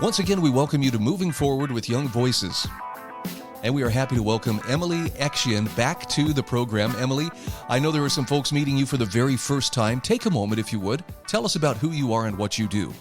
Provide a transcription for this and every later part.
Once again, we welcome you to Moving Forward with Young Voices. And we are happy to welcome Emily Ekshian back to the program. Emily, I know there are some folks meeting you for the very first time. Take a moment, if you would. Tell us about who you are and what you do.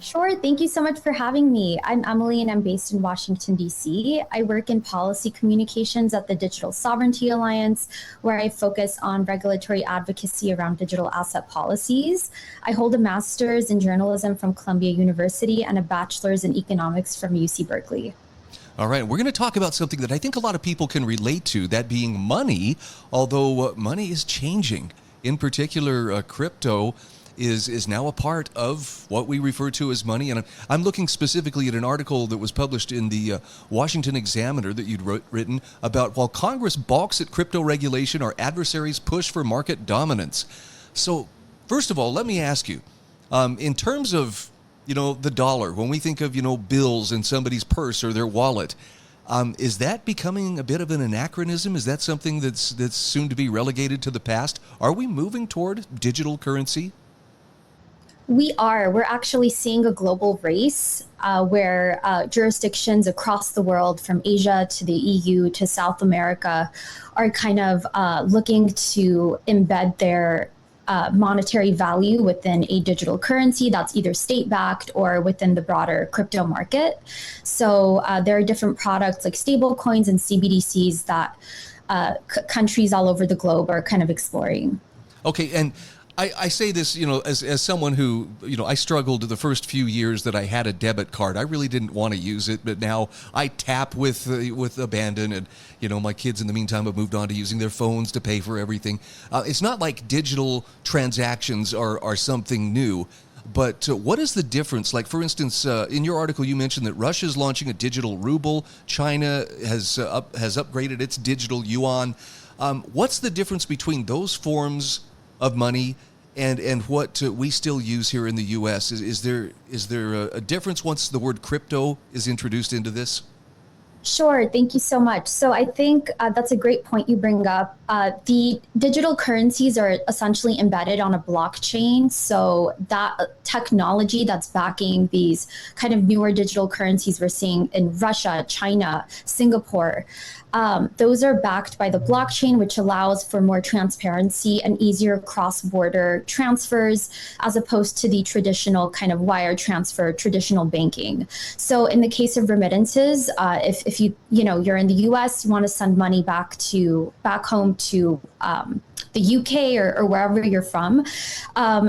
Sure. Thank you so much for having me. I'm Emily and I'm based in Washington, D.C. I work in policy communications at the Digital Sovereignty Alliance, where I focus on regulatory advocacy around digital asset policies. I hold a master's in journalism from Columbia University and a bachelor's in economics from UC Berkeley. All right, we're going to talk about something that I think a lot of people can relate to, that being money, although money is changing. In particular, crypto is now a part of what we refer to as money. And I'm looking specifically at an article that was published in the Washington Examiner that you'd written about while Congress balks at crypto regulation, our adversaries push for market dominance. So, first of all, let me ask you, in terms of the dollar, when we think of, bills in somebody's purse or their wallet, is that becoming a bit of an anachronism? Is that something that's soon to be relegated to the past? Are we moving toward digital currency? We are. We're actually seeing a global race where jurisdictions across the world, from Asia to the EU to South America, are kind of looking to embed their monetary value within a digital currency that's either state-backed or within the broader crypto market. So there are different products like stable coins and CBDCs that countries all over the globe are kind of exploring. Okay, and I say this, as someone who, I struggled the first few years that I had a debit card. I really didn't want to use it, but now I tap with abandon, and my kids in the meantime have moved on to using their phones to pay for everything. It's not like digital transactions are something new, but what is the difference? Like, for instance, in your article, you mentioned that Russia is launching a digital ruble. China has upgraded its digital yuan. What's the difference between those forms of money and what we still use here in the U.S.? Is there a difference once the word crypto is introduced into this? Sure. Thank you so much. So I think that's a great point you bring up. The digital currencies are essentially embedded on a blockchain. So that technology that's backing these kind of newer digital currencies we're seeing in Russia, China, Singapore, those are backed by the blockchain, which allows for more transparency and easier cross-border transfers as opposed to the traditional kind of wire transfer, traditional banking. So in the case of remittances, if you're in the US, you want to send money back home to the UK or wherever you're from,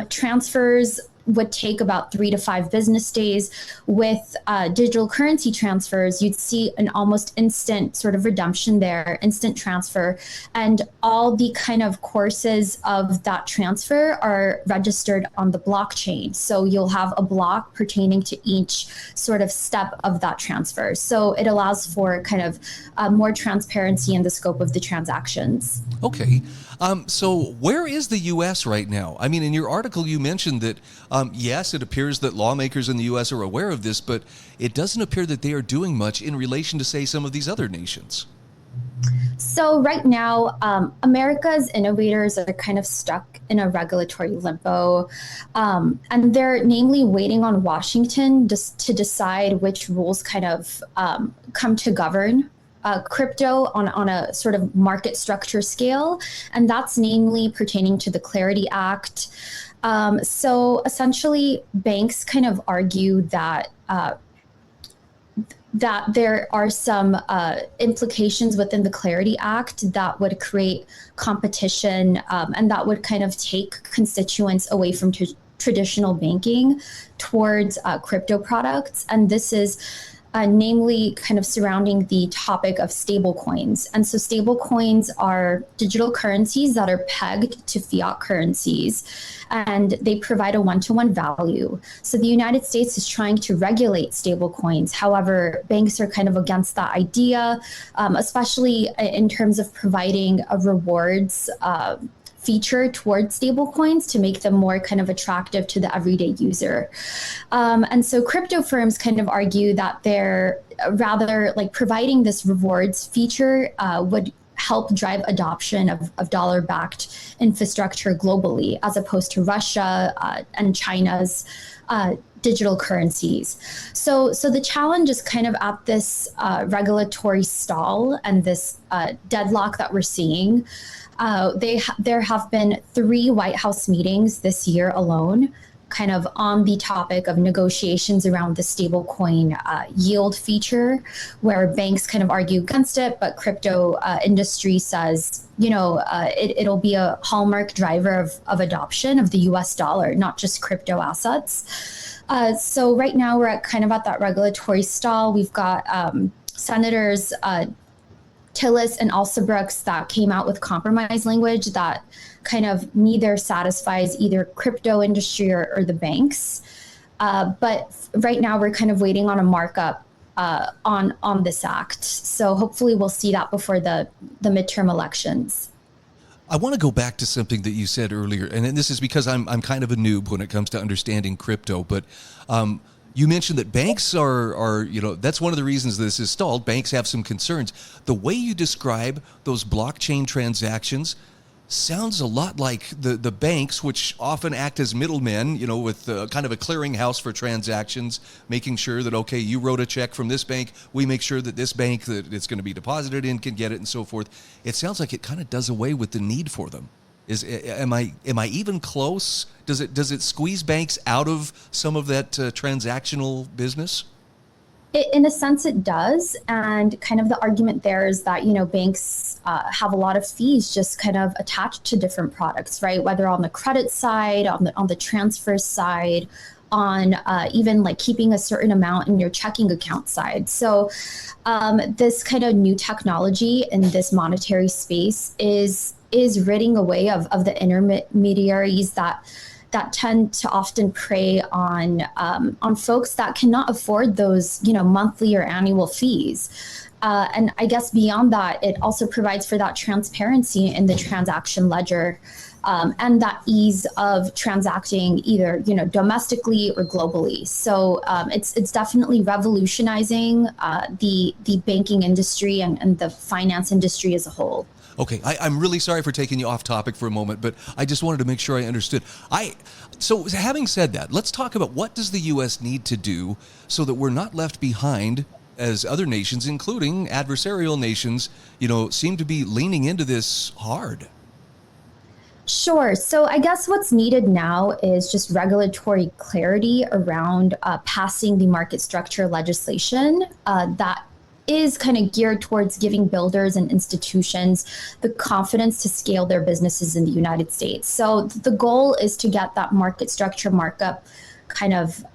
transfers would take about 3 to 5 business days. With digital currency transfers, you'd see an almost instant sort of redemption there, instant transfer, and all the kind of courses of that transfer are registered on the blockchain. So you'll have a block pertaining to each sort of step of that transfer. So it allows for kind of more transparency in the scope of the transactions. Okay. So where is the U.S. right now? I mean, in your article, you mentioned that, yes, it appears that lawmakers in the U.S. are aware of this, but it doesn't appear that they are doing much in relation to, say, some of these other nations. So right now, America's innovators are kind of stuck in a regulatory limbo, and they're namely waiting on Washington just to decide which rules kind of come to govern crypto on a sort of market structure scale, and that's namely pertaining to the Clarity Act. So essentially, banks kind of argue that there are some implications within the Clarity Act that would create competition and that would kind of take constituents away from traditional banking towards crypto products. And this is namely kind of surrounding the topic of stable coins. And so stable coins are digital currencies that are pegged to fiat currencies, and they provide a one-to-one value. So the United States is trying to regulate stable coins. However, banks are kind of against that idea, especially in terms of providing a rewards feature towards stablecoins to make them more kind of attractive to the everyday user. And so crypto firms kind of argue that they're rather like providing this rewards feature would help drive adoption of dollar-backed infrastructure globally, as opposed to Russia and China's digital currencies. So the challenge is kind of at this regulatory stall and this deadlock that we're seeing. There have been 3 White House meetings this year alone, kind of on the topic of negotiations around the stablecoin yield feature, where banks kind of argue against it, but crypto industry says, it'll be a hallmark driver of adoption of the US dollar, not just crypto assets. So right now we're at that regulatory stall. We've got Senators Tillis and Alsobrooks that came out with compromise language that kind of neither satisfies either crypto industry or the banks. But right now we're kind of waiting on a markup on this act. So hopefully we'll see that before the midterm elections. I want to go back to something that you said earlier, and this is because I'm kind of a noob when it comes to understanding crypto, but you mentioned that banks are that's one of the reasons this is stalled. Banks have some concerns. The way you describe those blockchain transactions sounds a lot like the banks, which often act as middlemen, with kind of a clearinghouse for transactions, making sure that, okay, you wrote a check from this bank, we make sure that this bank that it's going to be deposited in can get it, and so forth. It sounds like it kind of does away with the need for them. Am I even close? Does it squeeze banks out of some of that transactional business? In a sense, it does. And kind of the argument there is that, banks have a lot of fees just kind of attached to different products, right? Whether on the credit side, on the transfer side, on even like keeping a certain amount in your checking account side. So this kind of new technology in this monetary space is ridding away of the intermediaries that tend to often prey on folks that cannot afford those, monthly or annual fees. And I guess beyond that, it also provides for that transparency in the transaction ledger, and that ease of transacting either, domestically or globally. So it's definitely revolutionizing the banking industry and the finance industry as a whole. Okay, I'm really sorry for taking you off topic for a moment, but I just wanted to make sure I understood. So having said that, let's talk about what does the U.S. need to do so that we're not left behind as other nations, including adversarial nations, seem to be leaning into this hard. Sure. So I guess what's needed now is just regulatory clarity around passing the market structure legislation that is kind of geared towards giving builders and institutions the confidence to scale their businesses in the United States. So the goal is to get that market structure markup kind of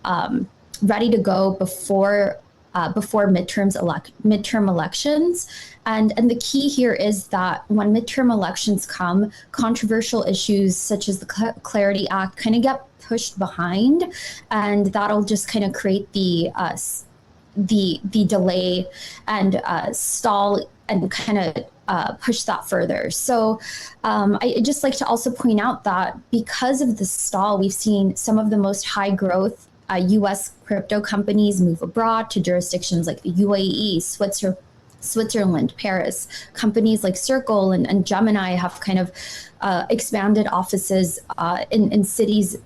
ready to go before midterm elections. And the key here is that when midterm elections come, controversial issues such as the Clarity Act kind of get pushed behind, and that'll just kind of create the delay and stall and kind of push that further. So I just like to also point out that because of the stall, we've seen some of the most high growth U.S. crypto companies move abroad to jurisdictions like the UAE, Switzerland, Paris. Companies like Circle and Gemini have kind of expanded offices in cities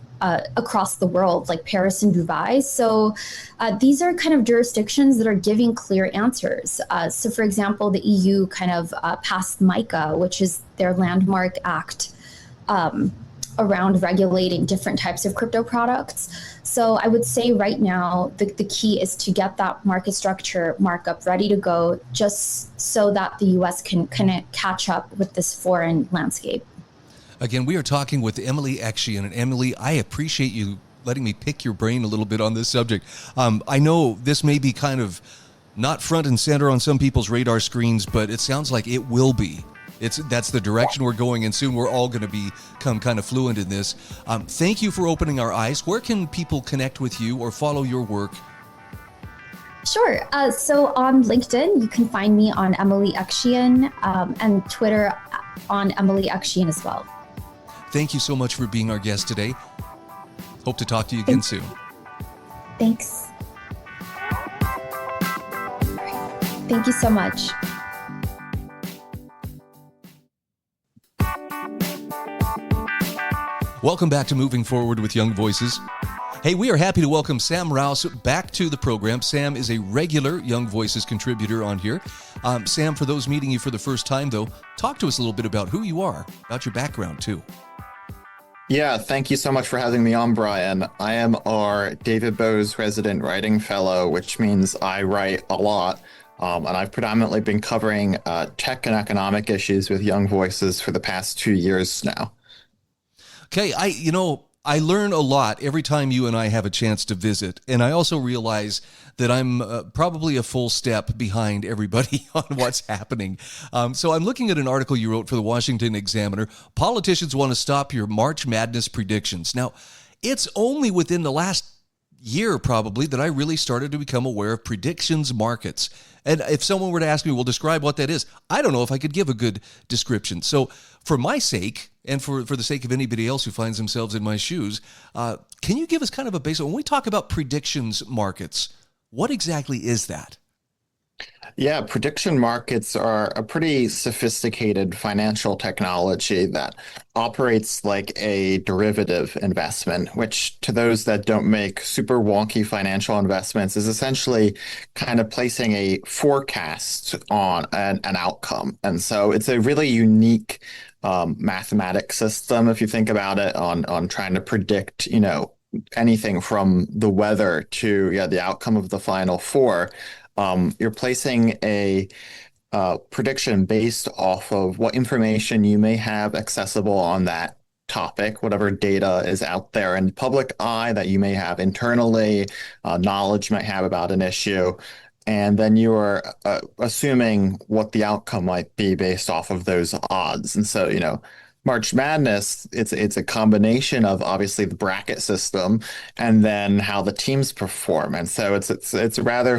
across the world, like Paris and Dubai. So these are kind of jurisdictions that are giving clear answers. So for example, the EU kind of passed MiCA, which is their landmark act around regulating different types of crypto products. So I would say right now, the key is to get that market structure markup ready to go, just so that the US can kind of catch up with this foreign landscape. Again, we are talking with Emily Ekshian. And Emily, I appreciate you letting me pick your brain a little bit on this subject. I know this may be kind of not front and center on some people's radar screens, but it sounds like it will be. That's the direction we're going, and soon we're all going to become kind of fluent in this. Thank you for opening our eyes. Where can people connect with you or follow your work? Sure. So on LinkedIn, you can find me on Emily Ekshian, and Twitter on Emily Ekshian as well. Thank you so much for being our guest today. Hope to talk to you again soon. Thanks. Thank you so much. Welcome back to Moving Forward with Young Voices. Hey, we are happy to welcome Sam Raus back to the program. Sam is a regular Young Voices contributor on here. Sam, for those meeting you for the first time, though, talk to us a little bit about who you are, about your background, too. Yeah, thank you so much for having me on, Brian. I am our David Bowes Resident Writing Fellow, which means I write a lot. And I've predominantly been covering tech and economic issues with Young Voices for the past 2 years now. Okay, I learn a lot every time you and I have a chance to visit. And I also realize that I'm probably a full step behind everybody on what's happening. So I'm looking at an article you wrote for the Washington Examiner. Politicians want to stop your March Madness predictions. Now, it's only within the last year probably that I really started to become aware of predictions markets. And if someone were to ask me, well, describe what that is, I don't know if I could give a good description. So for my sake, and for the sake of anybody else who finds themselves in my shoes, can you give us kind of a basic, when we talk about predictions markets, what exactly is that? Yeah, prediction markets are a pretty sophisticated financial technology that operates like a derivative investment, which to those that don't make super wonky financial investments is essentially kind of placing a forecast on an outcome. And so it's a really unique mathematic system, if you think about it, on trying to predict, anything from the weather to the outcome of the Final Four. You're placing a prediction based off of what information you may have accessible on that topic, whatever data is out there in the public eye that you may have internally, knowledge you might have about an issue. And then you are assuming what the outcome might be based off of those odds. And so, March Madness, it's a combination of obviously the bracket system and then how the teams perform. And so it's a rather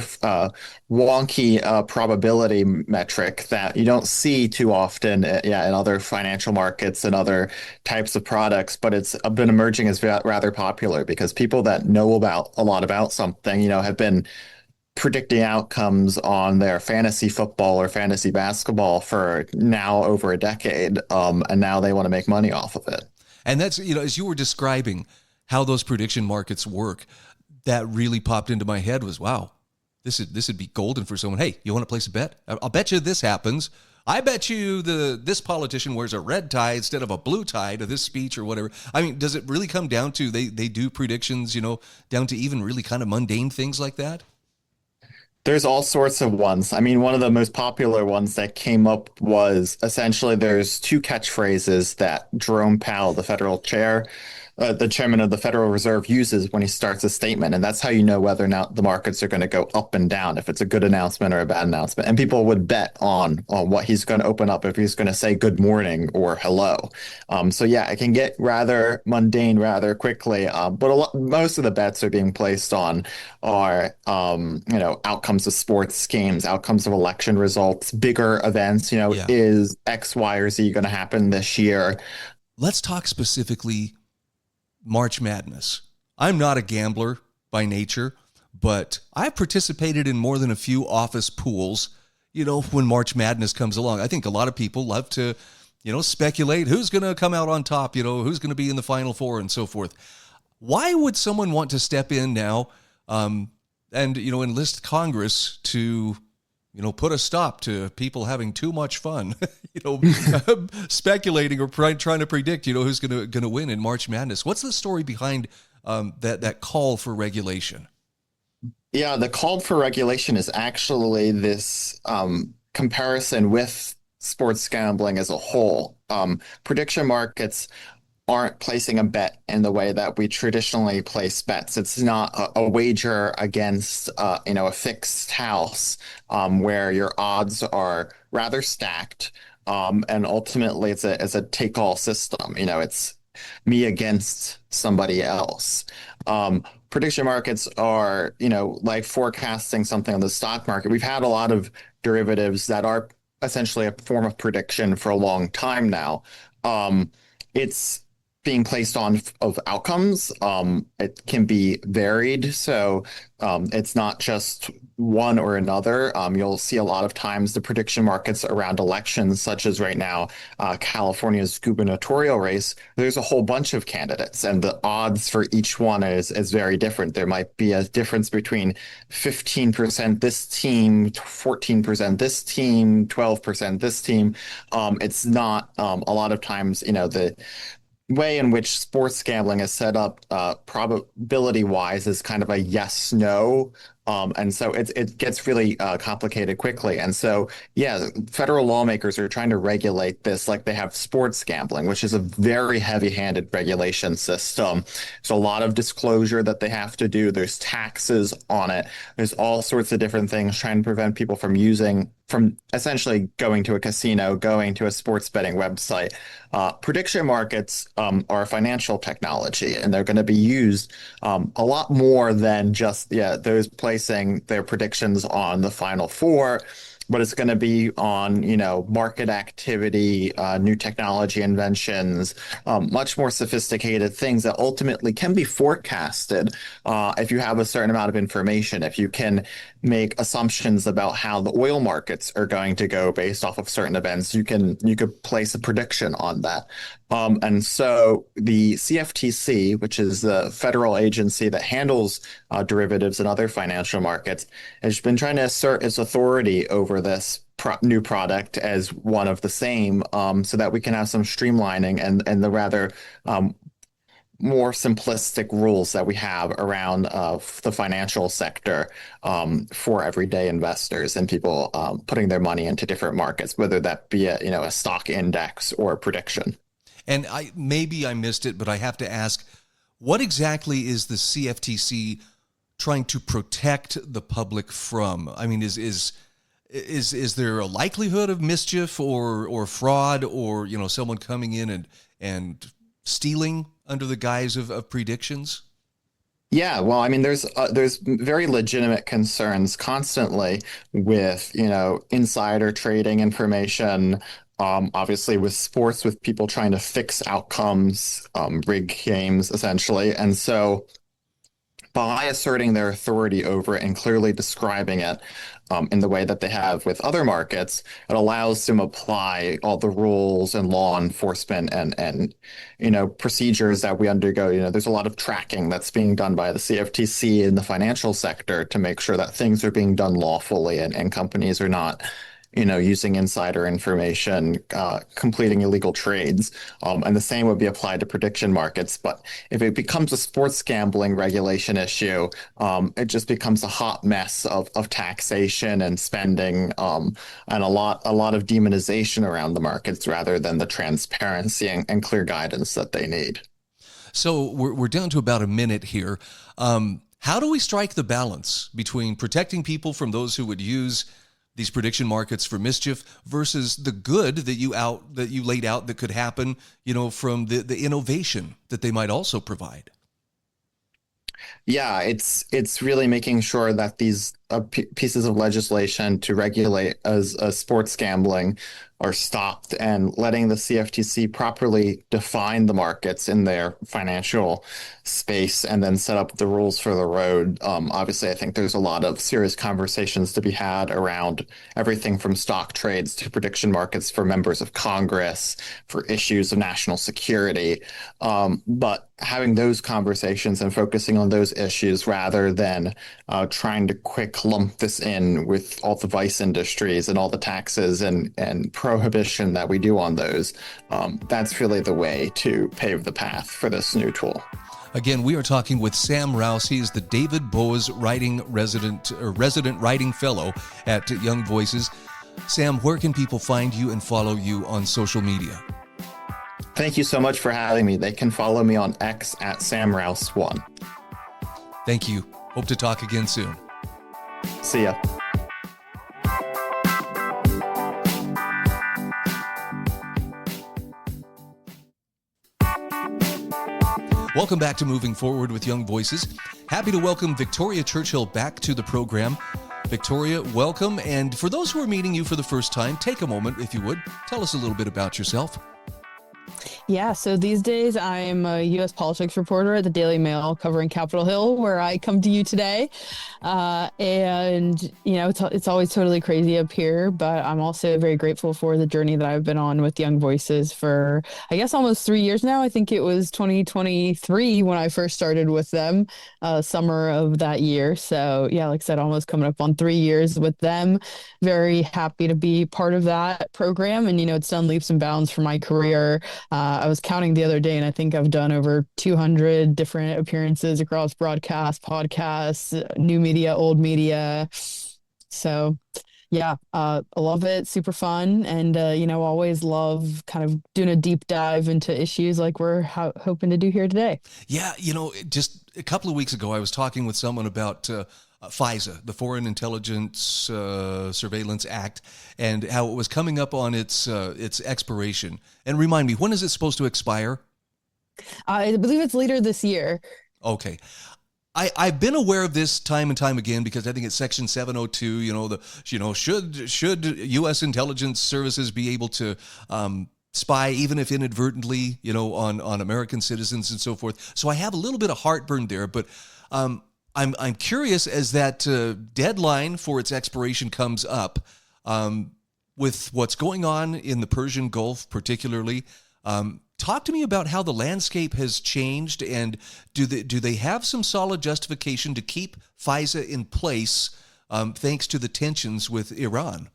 wonky probability metric that you don't see too often, in other financial markets and other types of products. But it's been emerging as rather popular because people that know a lot about something, have been predicting outcomes on their fantasy football or fantasy basketball for now over a decade. And now they want to make money off of it. And that's, as you were describing how those prediction markets work, that really popped into my head was, wow, this would be golden for someone. Hey, you want to place a bet? I'll bet you this happens. I bet you this politician wears a red tie instead of a blue tie to this speech or whatever. I mean, does it really come down to they do predictions, down to even really kind of mundane things like that? There's all sorts of ones. I mean, one of the most popular ones that came up was essentially there's two catchphrases that Jerome Powell, the federal chair, the chairman of the Federal Reserve, uses when he starts a statement. And that's how you know whether or not the markets are going to go up and down, if it's a good announcement or a bad announcement. And people would bet on what he's going to open up, if he's going to say good morning or hello. So yeah, it can get rather mundane rather quickly. But most of the bets are being placed on are, outcomes of sports games, outcomes of election results, bigger events, is X, Y, or Z going to happen this year? Let's talk specifically March Madness. I'm not a gambler by nature, but I've participated in more than a few office pools, when March Madness comes along. I think a lot of people love to, speculate who's going to come out on top, who's going to be in the Final Four and so forth. Why would someone want to step in now and, enlist Congress to, put a stop to people having too much fun, speculating or trying to predict, who's going to win in March Madness? What's the story behind that call for regulation? Yeah, the call for regulation is actually this comparison with sports gambling as a whole. Prediction markets aren't placing a bet in the way that we traditionally place bets. It's not a wager against, a fixed house where your odds are rather stacked. And ultimately, it's a take-all system. It's me against somebody else. Prediction markets are, like forecasting something on the stock market. We've had a lot of derivatives that are essentially a form of prediction for a long time now. It's being placed on of outcomes. It can be varied. So it's not just one or another. You'll see a lot of times the prediction markets around elections, such as right now, California's gubernatorial race. There's a whole bunch of candidates, and the odds for each one is very different. There might be a difference between 15% this team, 14% this team, 12% this team. It's not a lot of times, the way in which sports gambling is set up, probability wise, is kind of a yes no. And so it gets really complicated quickly. And so, yeah, federal lawmakers are trying to regulate this like they have sports gambling, which is a very heavy-handed regulation system. There's a lot of disclosure that they have to do. There's taxes on it. There's all sorts of different things trying to prevent people from essentially going to a casino, going to a sports betting website. Prediction markets are financial technology, and they're going to be used a lot more than just those placing their predictions on the Final Four, but it's going to be on market activity, new technology inventions, much more sophisticated things that ultimately can be forecasted if you have a certain amount of information. If you can make assumptions about how the oil markets are going to go based off of certain events, you could place a prediction on that. And so the CFTC, which is the federal agency that handles derivatives and other financial markets, has been trying to assert its authority over this new product as one of the same, so that we can have some streamlining and the rather more simplistic rules that we have around the financial sector for everyday investors and people putting their money into different markets, whether that be a stock index or a prediction. And maybe I missed it, but I have to ask, what exactly is the CFTC trying to protect the public from? I mean, is there a likelihood of mischief or fraud or someone coming in and stealing under the guise of predictions? Yeah, well, I mean, there's very legitimate concerns constantly with insider trading information. Obviously, with sports, with people trying to fix outcomes, rig games, essentially. And so by asserting their authority over it and clearly describing it in the way that they have with other markets, it allows them to apply all the rules and law enforcement and procedures that we undergo. There's a lot of tracking that's being done by the CFTC in the financial sector to make sure that things are being done lawfully and companies are not using insider information, completing illegal trades. And the same would be applied to prediction markets. But if it becomes a sports gambling regulation issue, it just becomes a hot mess of taxation and spending, and a lot of demonization around the markets rather than the transparency and clear guidance that they need. So we're down to about a minute here. How do we strike the balance between protecting people from those who would use these prediction markets for mischief versus the good that you laid out that could happen, from the innovation that they might also provide? Yeah, it's really making sure that these pieces of legislation to regulate as sports gambling are stopped and letting the CFTC properly define the markets in their financial space and then set up the rules for the road. Obviously, I think there's a lot of serious conversations to be had around everything from stock trades to prediction markets for members of Congress, for issues of national security. But having those conversations and focusing on those issues rather than trying to quick lump this in with all the vice industries and all the taxes and prohibition that we do on those, that's really the way to pave the path for this new tool. Again, we are talking with Sam Raus. He is the David Boaz resident writing fellow at Young Voices. Sam, where can people find you and follow you on social media? Thank you so much for having me. They can follow me on X at SamRaus1. Thank you. Hope to talk again soon. See ya. Welcome back to Moving Forward with Young Voices. Happy to welcome Victoria Churchill back to the program. Victoria, welcome. And for those who are meeting you for the first time, take a moment, if you would. Tell us a little bit about yourself. Yeah, so these days I'm a U.S. politics reporter at the Daily Mail covering Capitol Hill, where I come to you today. And it's always totally crazy up here, but I'm also very grateful for the journey that I've been on with Young Voices for, I guess, almost 3 years now. I think it was 2023 when I first started with them, summer of that year. So yeah, like I said, almost coming up on 3 years with them. Very happy to be part of that program, and it's done leaps and bounds for my career. I was counting the other day, and I think I've done over 200 different appearances across broadcast, podcasts, new media, old media. So, yeah, I love it. Super fun. And, always love kind of doing a deep dive into issues like we're hoping to do here today. Yeah, just a couple of weeks ago, I was talking with someone about FISA, the Foreign Intelligence Surveillance Act, and how it was coming up on its expiration. And remind me, when is it supposed to expire? I believe it's later this year. Okay. I've been aware of this time and time again because I think it's Section 702. Should U.S. intelligence services be able to spy, even if inadvertently, on American citizens and so forth. So I have a little bit of heartburn there, but I'm curious as that deadline for its expiration comes up, with what's going on in the Persian Gulf, particularly. Talk to me about how the landscape has changed, and do they have some solid justification to keep FISA in place, thanks to the tensions with Iran?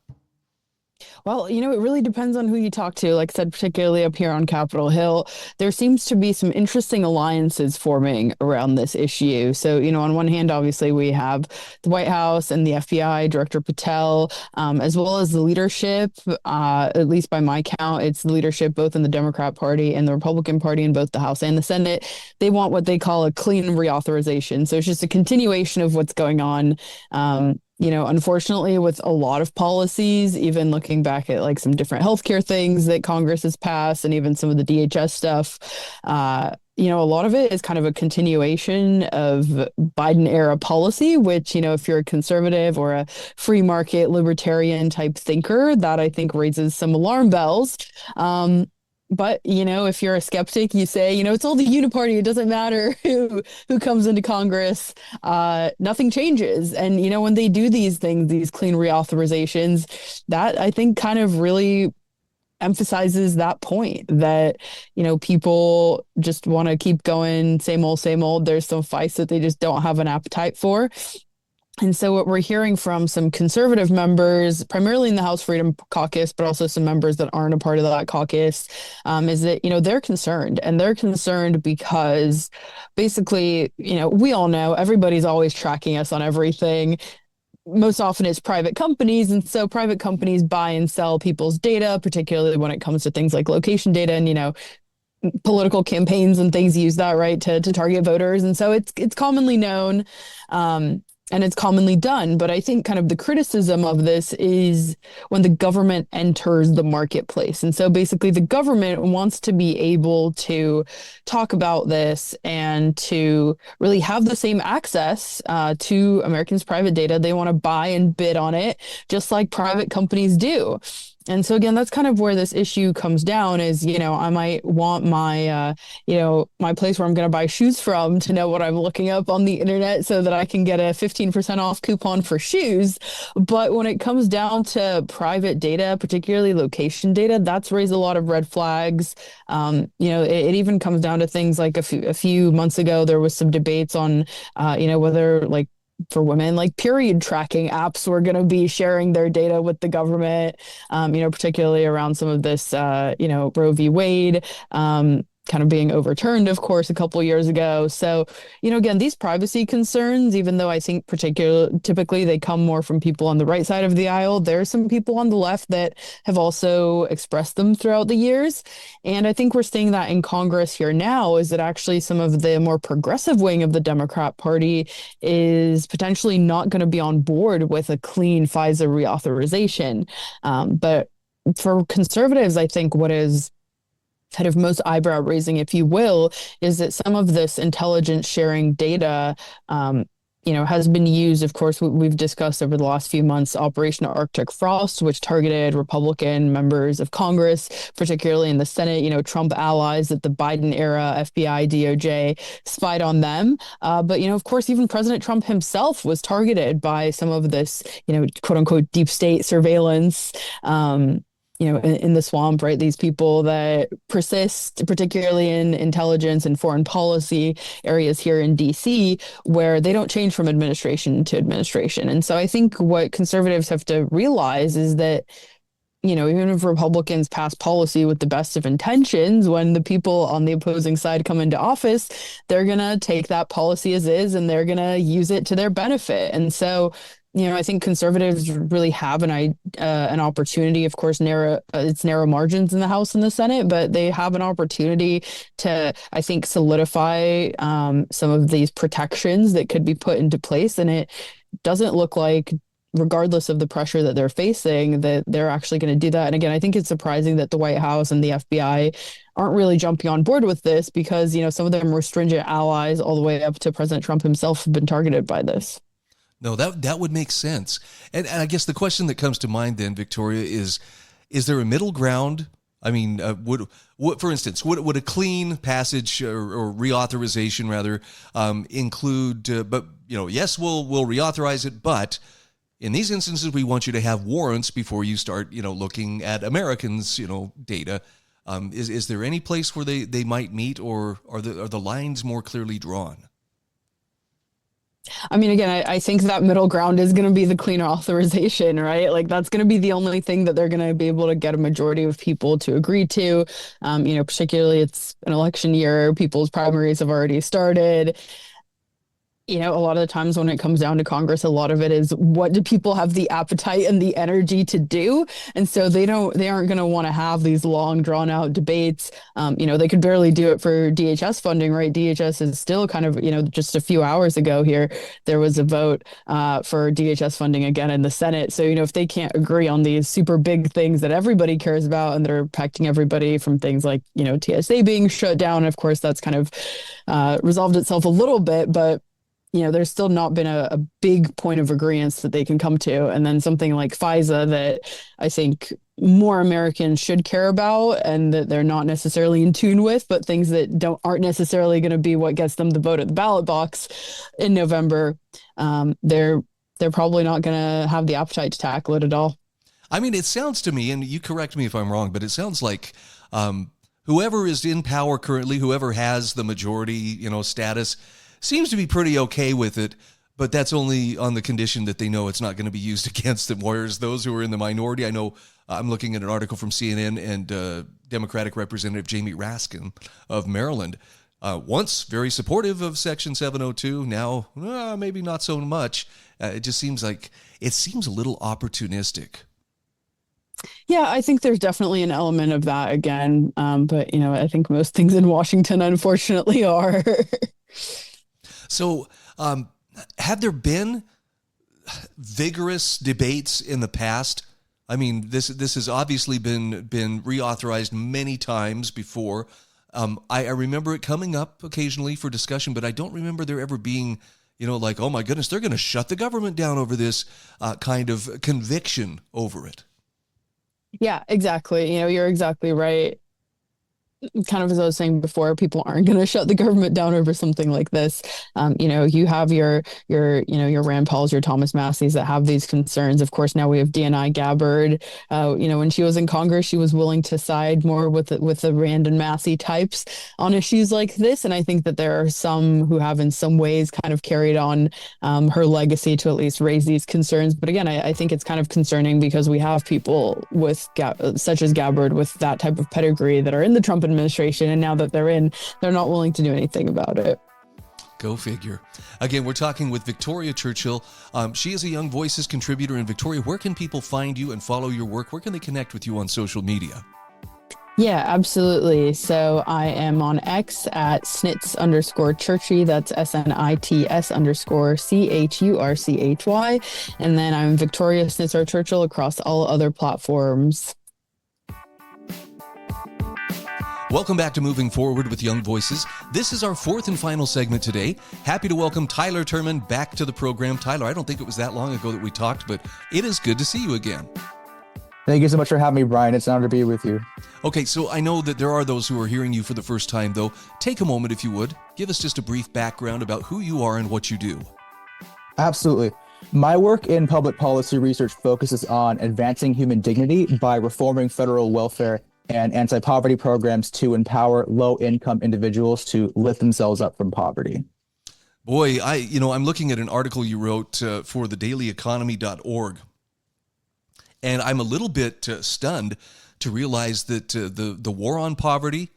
Well, it really depends on who you talk to. Like I said, particularly up here on Capitol Hill, there seems to be some interesting alliances forming around this issue. So, on one hand, obviously, we have the White House and the FBI, Director Patel, as well as the leadership. At least by my count, it's the leadership both in the Democrat Party and the Republican Party in both the House and the Senate. They want what they call a clean reauthorization. So it's just a continuation of what's going on. Unfortunately, with a lot of policies, even looking back at like some different healthcare things that Congress has passed and even some of the DHS stuff, a lot of it is kind of a continuation of Biden era policy, which, if you're a conservative or a free market libertarian type thinker, that I think raises some alarm bells. But, if you're a skeptic, you say, it's all the uniparty. It doesn't matter who comes into Congress. Nothing changes. And, when they do these things, these clean reauthorizations, that I think kind of really emphasizes that point that, people just want to keep going, same old, same old. There's some fights that they just don't have an appetite for. And so what we're hearing from some conservative members, primarily in the House Freedom Caucus, but also some members that aren't a part of that caucus, is that, they're concerned. And they're concerned because basically, we all know everybody's always tracking us on everything. Most often it's private companies. And so private companies buy and sell people's data, particularly when it comes to things like location data and, political campaigns and things use that, right, to target voters. And so it's commonly known. And it's commonly done. But I think kind of the criticism of this is when the government enters the marketplace. And so basically the government wants to be able to talk about this and to really have the same access to Americans' private data. They want to buy and bid on it, just like private companies do. And so again, that's kind of where this issue comes down is, I might want my, my place where I'm going to buy shoes from to know what I'm looking up on the internet so that I can get a 15% off coupon for shoes. But when it comes down to private data, particularly location data, that's raised a lot of red flags. It even comes down to things like a few months ago, there was some debates on, whether like for women, like period tracking apps were going to be sharing their data with the government, particularly around some of this, Roe v. Wade, kind of being overturned, of course, a couple of years ago. So, again, these privacy concerns, even though I think typically they come more from people on the right side of the aisle, there are some people on the left that have also expressed them throughout the years. And I think we're seeing that in Congress here now is that actually some of the more progressive wing of the Democrat Party is potentially not going to be on board with a clean FISA reauthorization. But for conservatives, I think what is kind of most eyebrow raising, if you will, is that some of this intelligence sharing data, has been used. Of course, we've discussed over the last few months, Operation Arctic Frost, which targeted Republican members of Congress, particularly in the Senate, Trump allies that the Biden era FBI, DOJ spied on them. But, of course, even President Trump himself was targeted by some of this, quote unquote, deep state surveillance. In the swamp, right? These people that persist, particularly in intelligence and foreign policy areas here in DC, where they don't change from administration to administration. And so I think what conservatives have to realize is that, even if Republicans pass policy with the best of intentions, when the people on the opposing side come into office, they're going to take that policy as is and they're going to use it to their benefit. And so I think conservatives really have an opportunity. Of course, it's narrow margins in the House and the Senate, but they have an opportunity to, I think, solidify some of these protections that could be put into place. And it doesn't look like, regardless of the pressure that they're facing, that they're actually going to do that. And again, I think it's surprising that the White House and the FBI aren't really jumping on board with this because, some of them were stringent allies all the way up to President Trump himself have been targeted by this. No, that would make sense. And I guess the question that comes to mind then, Victoria, is there a middle ground? I mean, for instance, would a clean passage or reauthorization rather include, but, yes, we'll reauthorize it, but in these instances, we want you to have warrants before you start, looking at Americans, data. Is there any place where they might meet, or are the lines more clearly drawn? I mean, again, I think that middle ground is going to be the clean authorization, right? Like that's going to be the only thing that they're going to be able to get a majority of people to agree to. Particularly it's an election year, people's primaries have already started. A lot of the times when it comes down to Congress, a lot of it is what do people have the appetite and the energy to do? And so they aren't going to want to have these long drawn out debates. They could barely do it for DHS funding, right? DHS is still kind of, just a few hours ago here, there was a vote for DHS funding again in the Senate. So, if they can't agree on these super big things that everybody cares about and that are impacting everybody, from things like, TSA being shut down, of course, that's kind of resolved itself a little bit, but there's still not been a big point of agreement that they can come to. And then something like FISA that I think more Americans should care about and that they're not necessarily in tune with, but things that aren't necessarily going to be what gets them the vote at the ballot box in November. They're probably not going to have the appetite to tackle it at all. I mean, it sounds to me, and you correct me if I'm wrong, but it sounds like whoever is in power currently, whoever has the majority, status, seems to be pretty okay with it, but that's only on the condition that they know it's not going to be used against them. Whereas those who are in the minority, I know I'm looking at an article from CNN and Democratic Representative Jamie Raskin of Maryland, once very supportive of Section 702, now maybe not so much. It just seems a little opportunistic. Yeah, I think there's definitely an element of that again. But, I think most things in Washington, unfortunately, are. So, have there been vigorous debates in the past? I mean, this has obviously been reauthorized many times before. I remember it coming up occasionally for discussion, but I don't remember there ever being, like, oh my goodness, they're going to shut the government down over this kind of conviction over it. Yeah, exactly. You're exactly right. Kind of as I was saying before, people aren't going to shut the government down over something like this. You have your Rand Pauls, your Thomas Masseys that have these concerns. Of course, now we have DNI Gabbard. When she was in Congress, she was willing to side more with the Rand and Massey types on issues like this. And I think that there are some who have in some ways kind of carried on her legacy to at least raise these concerns. But again, I think it's kind of concerning because we have people such as Gabbard with that type of pedigree that are in the Trump administration, and now that they're not willing to do anything about it. Go figure. Again, we're talking with Victoria Churchill. She is a Young Voices contributor. And Victoria, where can people find you and follow your work? Where can they connect with you on social media? Yeah, absolutely. So I am on X at snits_churchy. That's SNITS_CHURCHY. And then I'm Victoria Snitzer Churchill across all other platforms. Welcome back to Moving Forward with Young Voices. This is our fourth and final segment today. Happy to welcome Tyler Turman back to the program. Tyler, I don't think it was that long ago that we talked, but it is good to see you again. Thank you so much for having me, Brian. It's an honor to be with you. Okay, so I know that there are those who are hearing you for the first time, though. Take a moment, if you would. Give us just a brief background about who you are and what you do. Absolutely. My work in public policy research focuses on advancing human dignity by reforming federal welfare and anti-poverty programs to empower low-income individuals to lift themselves up from poverty. Boy, I'm looking at an article you wrote for thedailyeconomy.org, and I'm a little bit stunned to realize that the war on poverty,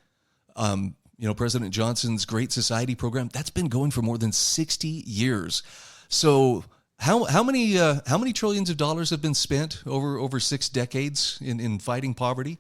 President Johnson's Great Society program, that's been going for more than 60 years. So how many trillions of dollars have been spent over 6 decades in fighting poverty?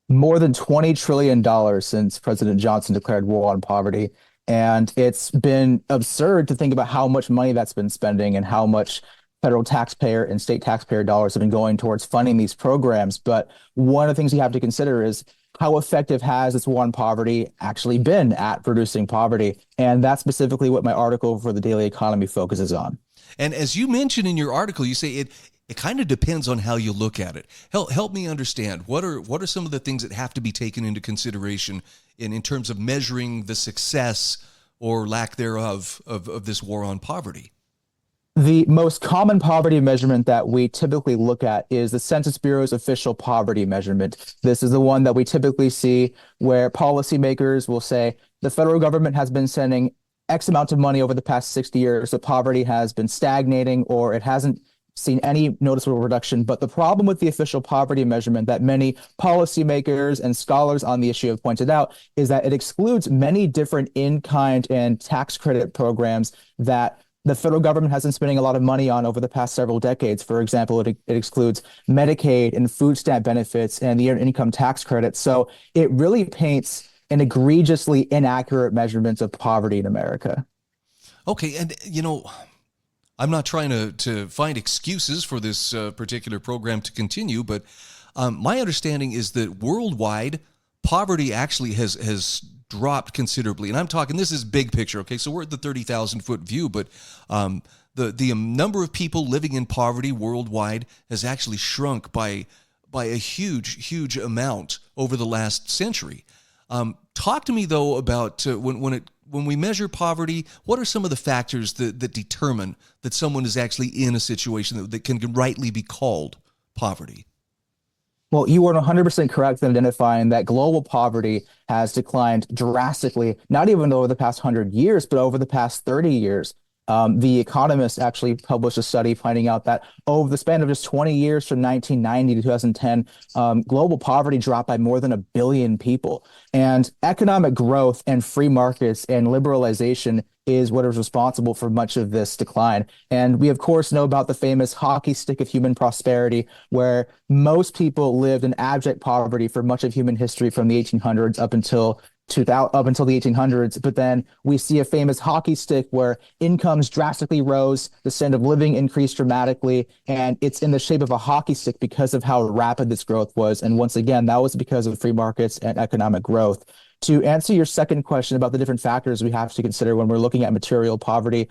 More than $20 trillion since President Johnson declared war on poverty. And it's been absurd to think about how much money that's been spending and how much federal taxpayer and state taxpayer dollars have been going towards funding these programs. But one of the things you have to consider is how effective has this war on poverty actually been at reducing poverty? And that's specifically what my article for the Daily Economy focuses on. And as you mentioned in your article, you say it kind of depends on how you look at it. Help me understand. What are some of the things that have to be taken into consideration in terms of measuring the success or lack thereof of this war on poverty? The most common poverty measurement that we typically look at is the Census Bureau's official poverty measurement. This is the one that we typically see where policymakers will say the federal government has been sending X amount of money over the past 60 years, so poverty has been stagnating or it hasn't seen any noticeable reduction. But the problem with the official poverty measurement that many policymakers and scholars on the issue have pointed out is that it excludes many different in-kind and tax credit programs that the federal government has been spending a lot of money on over the past several decades. For example, it excludes Medicaid and food stamp benefits and the income tax credit. So it really paints an egregiously inaccurate measurement of poverty in America. Okay, and I'm not trying to find excuses for this particular program to continue, but my understanding is that worldwide, poverty actually has dropped considerably. And I'm talking, this is big picture, okay? So we're at the 30,000-foot view, but the number of people living in poverty worldwide has actually shrunk by a huge amount over the last century. Talk to me, though, about when we measure poverty, what are some of the factors that determine that someone is actually in a situation that can rightly be called poverty? Well, you are 100% correct in identifying that global poverty has declined drastically, not even over the past 100 years, but over the past 30 years. The Economist actually published a study finding out that over the span of just 20 years from 1990 to 2010, global poverty dropped by more than 1 billion people. And economic growth and free markets and liberalization is what is responsible for much of this decline. And we, of course, know about the famous hockey stick of human prosperity, where most people lived in abject poverty for much of human history from the 1800s up until the 1800s. But then we see a famous hockey stick where incomes drastically rose, the standard of living increased dramatically, and it's in the shape of a hockey stick because of how rapid this growth was. And once again, that was because of free markets and economic growth. To answer your second question about the different factors we have to consider when we're looking at material poverty,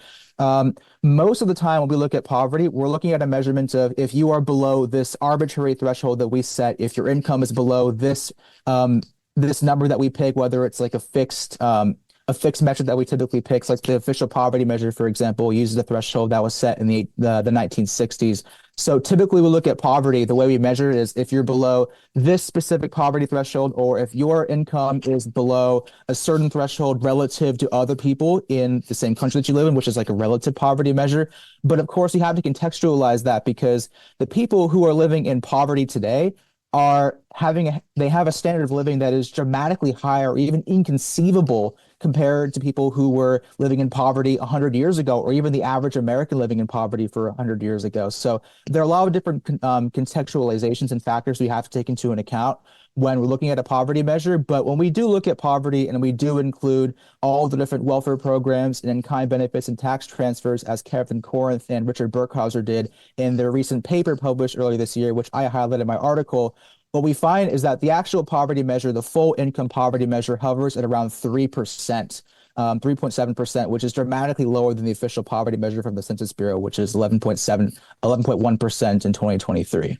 most of the time when we look at poverty, we're looking at a measurement of if you are below this arbitrary threshold that we set, if your income is below this number that we pick, whether it's like a fixed metric that we typically pick, like the official poverty measure, for example, uses a threshold that was set in the 1960s. So typically we look at poverty, the way we measure it is if you're below this specific poverty threshold, or if your income is below a certain threshold relative to other people in the same country that you live in, which is like a relative poverty measure. But of course, you have to contextualize that because the people who are living in poverty today they have a standard of living that is dramatically higher or even inconceivable compared to people who were living in poverty 100 years ago, or even the average American living in poverty for 100 years ago. So there are a lot of different contextualizations and factors we have to take into account when we're looking at a poverty measure. But when we do look at poverty and we do include all the different welfare programs and in-kind benefits and tax transfers, as Kevin Corinth and Richard Burkhauser did in their recent paper published earlier this year, which I highlighted in my article, what we find is that the actual poverty measure, the full income poverty measure, hovers at around 3%. 3.7%, which is dramatically lower than the official poverty measure from the Census Bureau, which is 11.1% in 2023.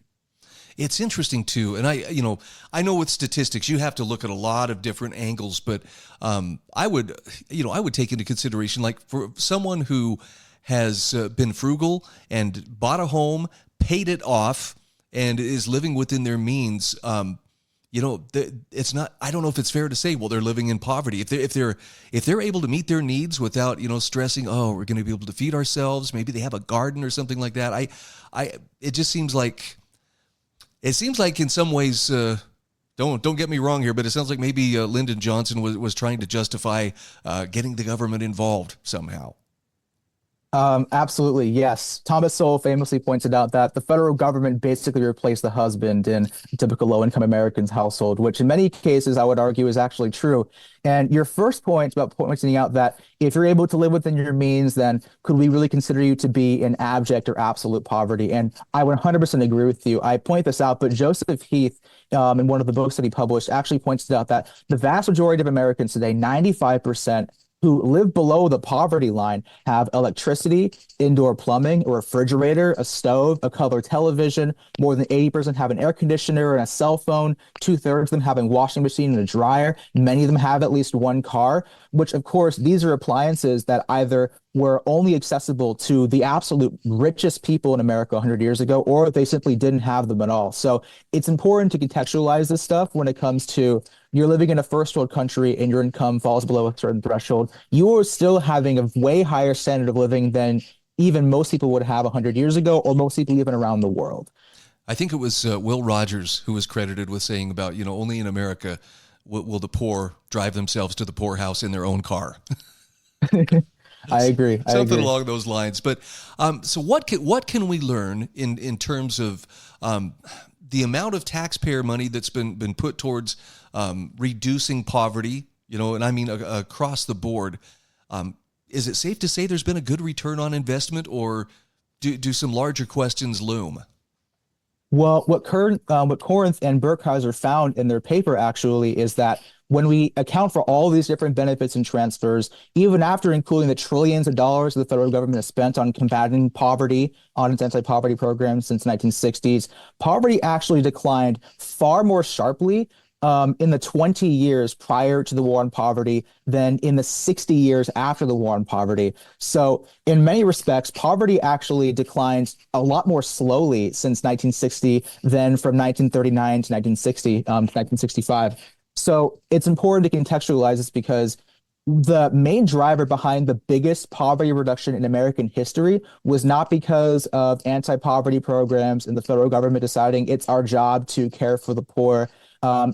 It's interesting too, and I know with statistics you have to look at a lot of different angles, but I would take into consideration, like, for someone who has been frugal and bought a home, paid it off, and is living within their means. It's not. I don't know if it's fair to say, well, they're living in poverty. If they're able to meet their needs without stressing, oh, we're going to be able to feed ourselves. Maybe they have a garden or something like that. It just seems like. It seems like in some ways, don't get me wrong here, but it sounds like maybe Lyndon Johnson was trying to justify getting the government involved somehow. Absolutely, yes. Thomas Sowell famously pointed out that the federal government basically replaced the husband in a typical low-income American's household, which in many cases I would argue is actually true. And your first point about pointing out that if you're able to live within your means, then could we really consider you to be in abject or absolute poverty? And I 100% agree with you. I point this out, but Joseph Heath, in one of the books that he published, actually points out that the vast majority of Americans today, 95%, who live below the poverty line, have electricity, indoor plumbing, a refrigerator, a stove, a color television. More than 80% have an air conditioner and a cell phone. 2/3 of them have a washing machine and a dryer. Many of them have at least one car, which, of course, these are appliances that either were only accessible to the absolute richest people in America 100 years ago, or they simply didn't have them at all. So it's important to contextualize this stuff when it comes to you're living in a first world country and your income falls below a certain threshold. You're still having a way higher standard of living than even most people would have 100 years ago, or most people even around the world. I think it was Will Rogers who was credited with saying about, only in America will the poor drive themselves to the poorhouse in their own car. I agree. Something along those lines. But so what can we learn in terms of the amount of taxpayer money that's been put towards reducing poverty, and I mean across the board? Is it safe to say there's been a good return on investment, or do some larger questions loom? Well, what Corinth and Burkheiser found in their paper actually is that when we account for all these different benefits and transfers, even after including the trillions of dollars the federal government has spent on combating poverty, on its anti-poverty programs since the 1960s, poverty actually declined far more sharply in the 20 years prior to the war on poverty than in the 60 years after the war on poverty. So in many respects, poverty actually declines a lot more slowly since 1960 than from 1939 to 1960 to 1965. So it's important to contextualize this because the main driver behind the biggest poverty reduction in American history was not because of anti-poverty programs and the federal government deciding it's our job to care for the poor.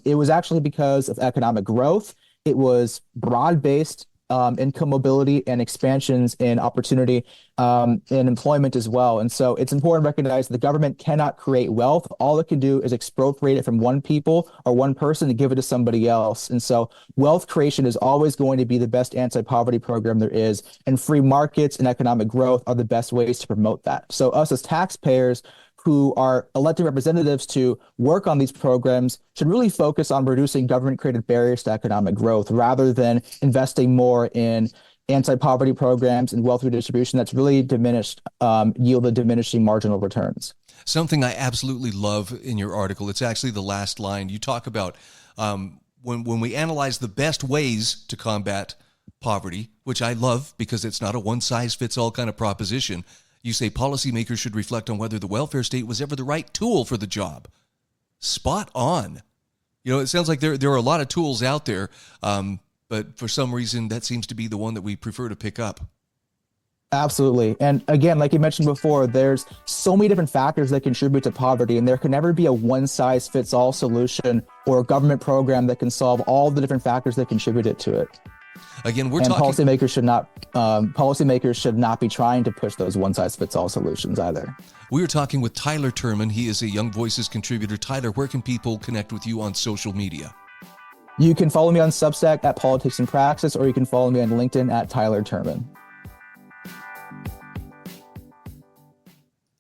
It was actually because of economic growth. It was broad-based income mobility and expansions in opportunity and employment as well. And so it's important to recognize the government cannot create wealth. All it can do is expropriate it from one people or one person to give it to somebody else. And so wealth creation is always going to be the best anti-poverty program there is. And free markets and economic growth are the best ways to promote that. So us as taxpayers who are elected representatives to work on these programs should really focus on reducing government-created barriers to economic growth rather than investing more in anti-poverty programs and wealth redistribution that's really yielded diminishing marginal returns. Something I absolutely love in your article, it's actually the last line. You talk about when we analyze the best ways to combat poverty, which I love because it's not a one-size-fits-all kind of proposition. You say policymakers should reflect on whether the welfare state was ever the right tool for the job. Spot on. It sounds like there are a lot of tools out there, but for some reason that seems to be the one that we prefer to pick up. Absolutely. And again, like you mentioned before, there's so many different factors that contribute to poverty, and there can never be a one-size-fits-all solution or a government program that can solve all the different factors that contributed to it. Again, policymakers should not be trying to push those one-size-fits-all solutions either. We were talking with Tyler Turman. He is a Young Voices contributor. Tyler, where can people connect with you on social media? You can follow me on Substack at Politics in Praxis, or you can follow me on LinkedIn at Tyler Turman.